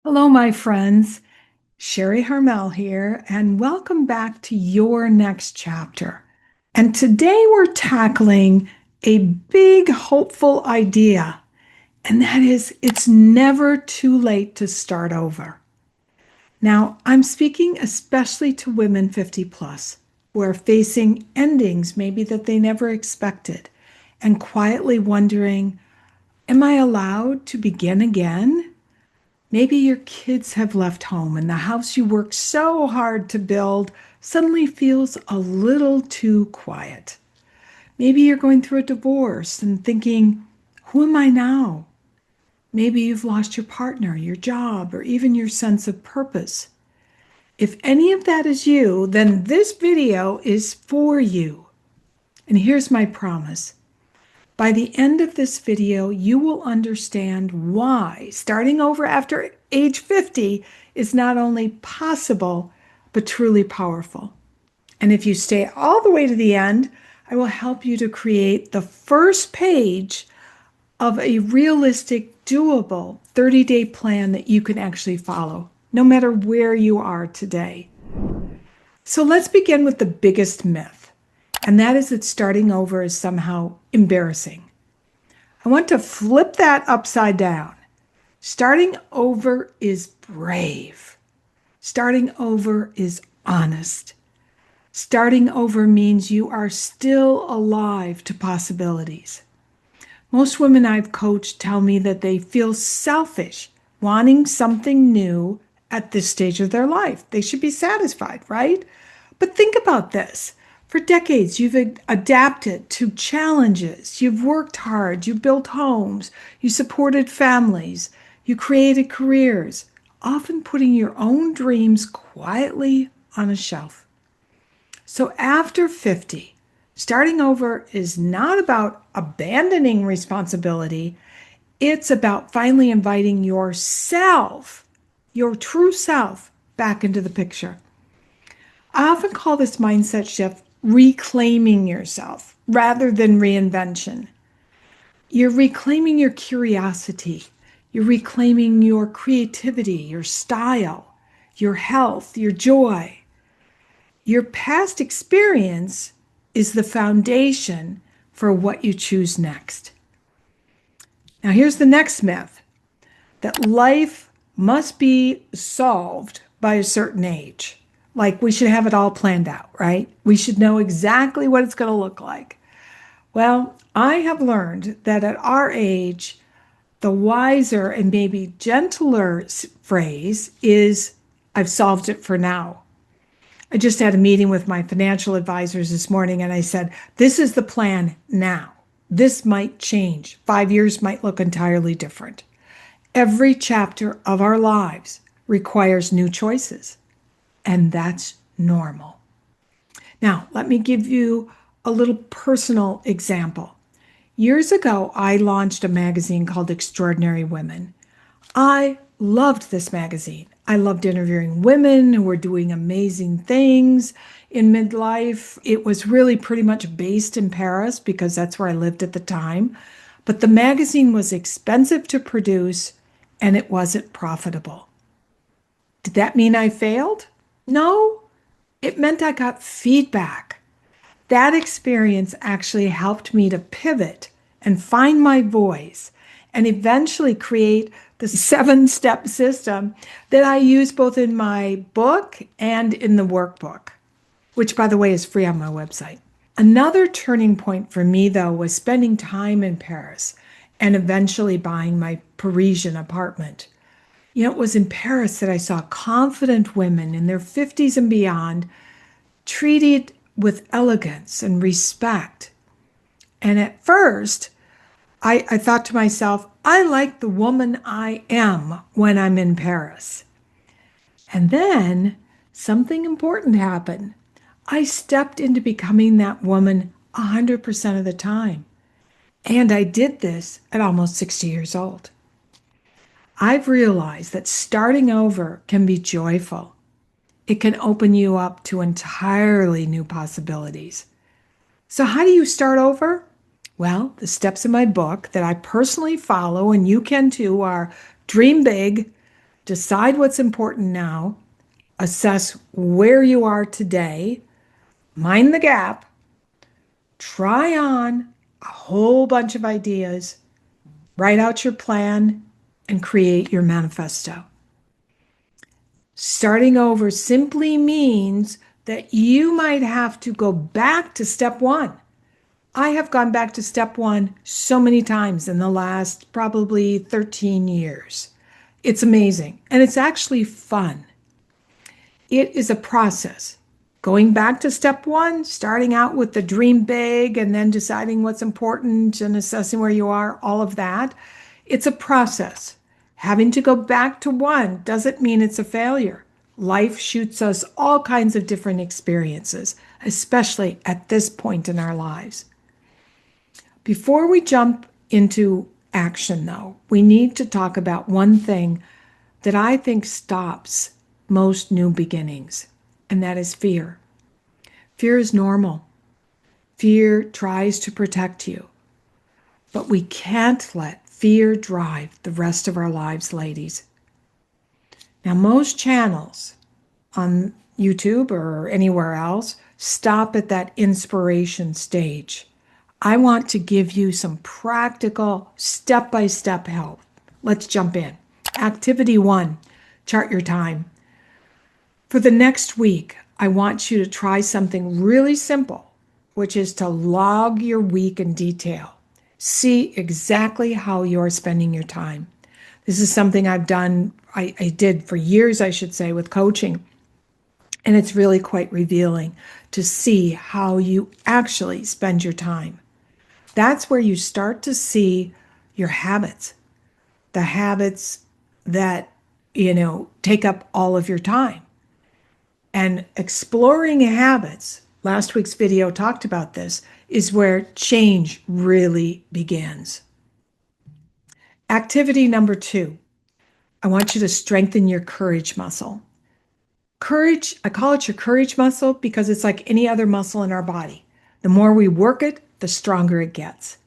Hello, my friends. Sharri Harmel here, and welcome back to your next chapter. And today we're tackling a big, hopeful idea, and that is it's never too late to start over. Now, I'm speaking especially to women 50 plus who are facing endings maybe that they never expected and quietly wondering, am I allowed to begin again? Maybe your kids have left home and the house you worked so hard to build suddenly feels a little too quiet. Maybe you're going through a divorce and thinking, who am I now? Maybe you've lost your partner, your job, or even your sense of purpose. If any of that is you, then this video is for you. And here's my promise. By the end of this video, you will understand why starting over after age 50 is not only possible, but truly powerful. And if you stay all the way to the end, I will help you to create the first page of a realistic, doable 30-day plan that you can actually follow, no matter where you are today. So let's begin with the biggest myth, and that is that starting over is somehow embarrassing. I want to flip that upside down. Starting over is brave. Starting over is honest. Starting over means you are still alive to possibilities. Most women I've coached tell me that they feel selfish wanting something new at this stage of their life. They should be satisfied, right? But think about this. For decades, you've adapted to challenges. You've worked hard. You built homes. You supported families. You created careers, often putting your own dreams quietly on a shelf. So after 50, starting over is not about abandoning responsibility. It's about finally inviting yourself, your true self, back into the picture. I often call this mindset shift reclaiming yourself rather than reinvention. You're reclaiming your curiosity. You're reclaiming your creativity, your style, your health, your joy. Your past experience is the foundation for what you choose next. Now, here's the next myth that life must be solved by a certain age. Like we should have it all planned out, right? We should know exactly what it's going to look like. Well, I have learned that at our age, the wiser and maybe gentler phrase is, I've solved it for now. I just had a meeting with my financial advisors this morning and I said, this is the plan now. This might change. 5 years might look entirely different. Every chapter of our lives requires new choices. And that's normal. Now, let me give you a little personal example. Years ago, I launched a magazine called Extraordinary Women. I loved this magazine. I loved interviewing women who were doing amazing things in midlife. It was really pretty much based in Paris because that's where I lived at the time. But the magazine was expensive to produce and it wasn't profitable. Did that mean I failed? No, it meant I got feedback. That experience actually helped me to pivot and find my voice and eventually create the 7-step system that I use both in my book and in the workbook, which, by the way, is free on my website. Another turning point for me, though, was spending time in Paris and eventually buying my Parisian apartment. It was in Paris that I saw confident women in their 50s and beyond treated with elegance and respect. And at first, I thought to myself, I like the woman I am when I'm in Paris. And then something important happened. I stepped into becoming that woman 100% of the time. And I did this at almost 60 years old. I've realized that starting over can be joyful. It can open you up to entirely new possibilities. So how do you start over? Well, the steps in my book that I personally follow, and you can too, are dream big, Decide what's important now, assess where you are today, mind the gap, try on a whole bunch of ideas, write out your plan, and create your manifesto. Starting over simply means that you might have to go back to step one. I have gone back to step one so many times in the last probably 13 years. It's amazing. And it's actually fun. It is a process. Going back to step one, starting out with the dream big and then deciding what's important and assessing where you are, all of that. It's a process. Having to go back to one doesn't mean it's a failure. Life shoots us all kinds of different experiences, especially at this point in our lives. Before we jump into action, though, we need to talk about one thing that I think stops most new beginnings, and that is fear. Fear is normal. Fear tries to protect you, but we can't let fear drive the rest of our lives, ladies. Now, most channels on YouTube or anywhere else stop at that inspiration stage. I want to give you some practical step-by-step help. Let's jump in. Activity 1, chart your time. For the next week, I want you to try something really simple, which is to log your week in detail. See exactly how you're spending your time. This is something I've done, I did for years, I should say, with coaching. And it's really quite revealing to see how you actually spend your time. That's where you start to see your habits, the habits that, take up all of your time. And exploring habits, last week's video talked about this, is where change really begins. Activity number 2, I want you to strengthen your courage muscle. Courage, I call it your courage muscle because it's like any other muscle in our body. The more we work it, the stronger it gets.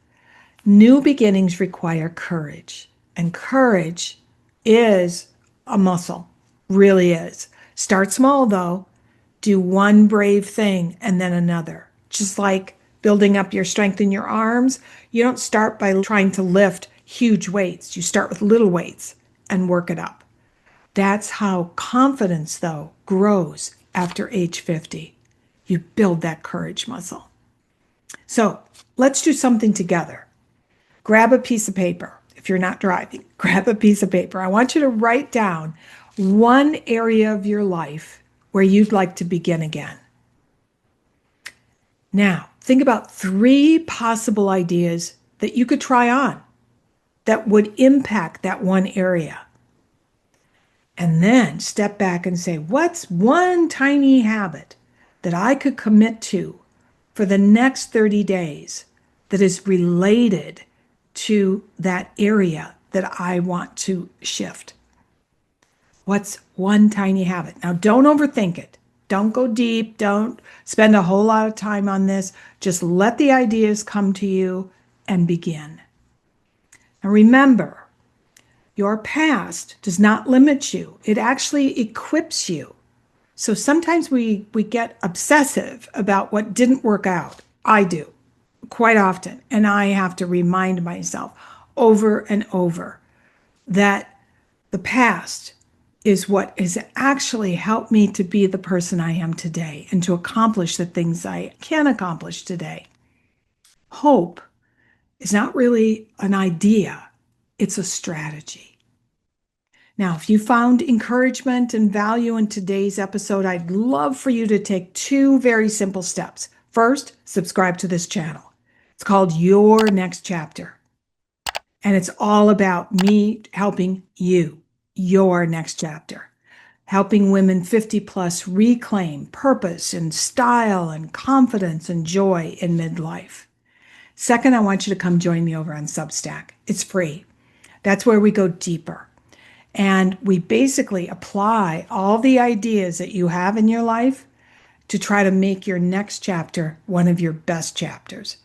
New beginnings require courage, and courage is a muscle, really is. Start small though. Do one brave thing and then another. Just like building up your strength in your arms, you don't start by trying to lift huge weights. You start with little weights and work it up. That's how confidence, though, grows after age 50. You build that courage muscle. So let's do something together. Grab a piece of paper. If you're not driving, grab a piece of paper. I want you to write down one area of your life where you'd like to begin again. Now, think about 3 possible ideas that you could try on that would impact that one area. And then step back and say, what's one tiny habit that I could commit to for the next 30 days that is related to that area that I want to shift? What's one tiny habit? Now, don't overthink it. Don't go deep. Don't spend a whole lot of time on this. Just let the ideas come to you and begin. Now, remember, your past does not limit you. It actually equips you. So sometimes we get obsessive about what didn't work out. I do quite often. And I have to remind myself over and over that the past is what has actually helped me to be the person I am today and to accomplish the things I can accomplish today. Hope is not really an idea, it's a strategy. Now, if you found encouragement and value in today's episode, I'd love for you to take 2 very simple steps. First, subscribe to this channel. It's called Your Next Chapter. And it's all about me helping you, your next chapter, helping women 50 plus reclaim purpose and style and confidence and joy in midlife. Second, I want you to come join me over on Substack. It's free. That's where we go deeper. And we basically apply all the ideas that you have in your life to try to make your next chapter one of your best chapters.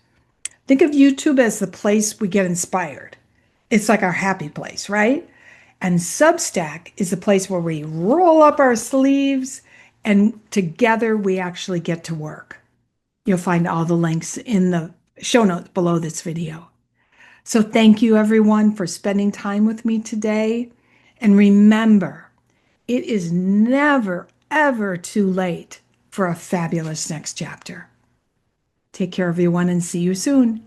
Think of YouTube as the place we get inspired. It's like our happy place, right? And Substack is the place where we roll up our sleeves and together we actually get to work. You'll find all the links in the show notes below this video. So thank you everyone for spending time with me today. And remember, it is never, ever too late for a fabulous next chapter. Take care, everyone, and see you soon.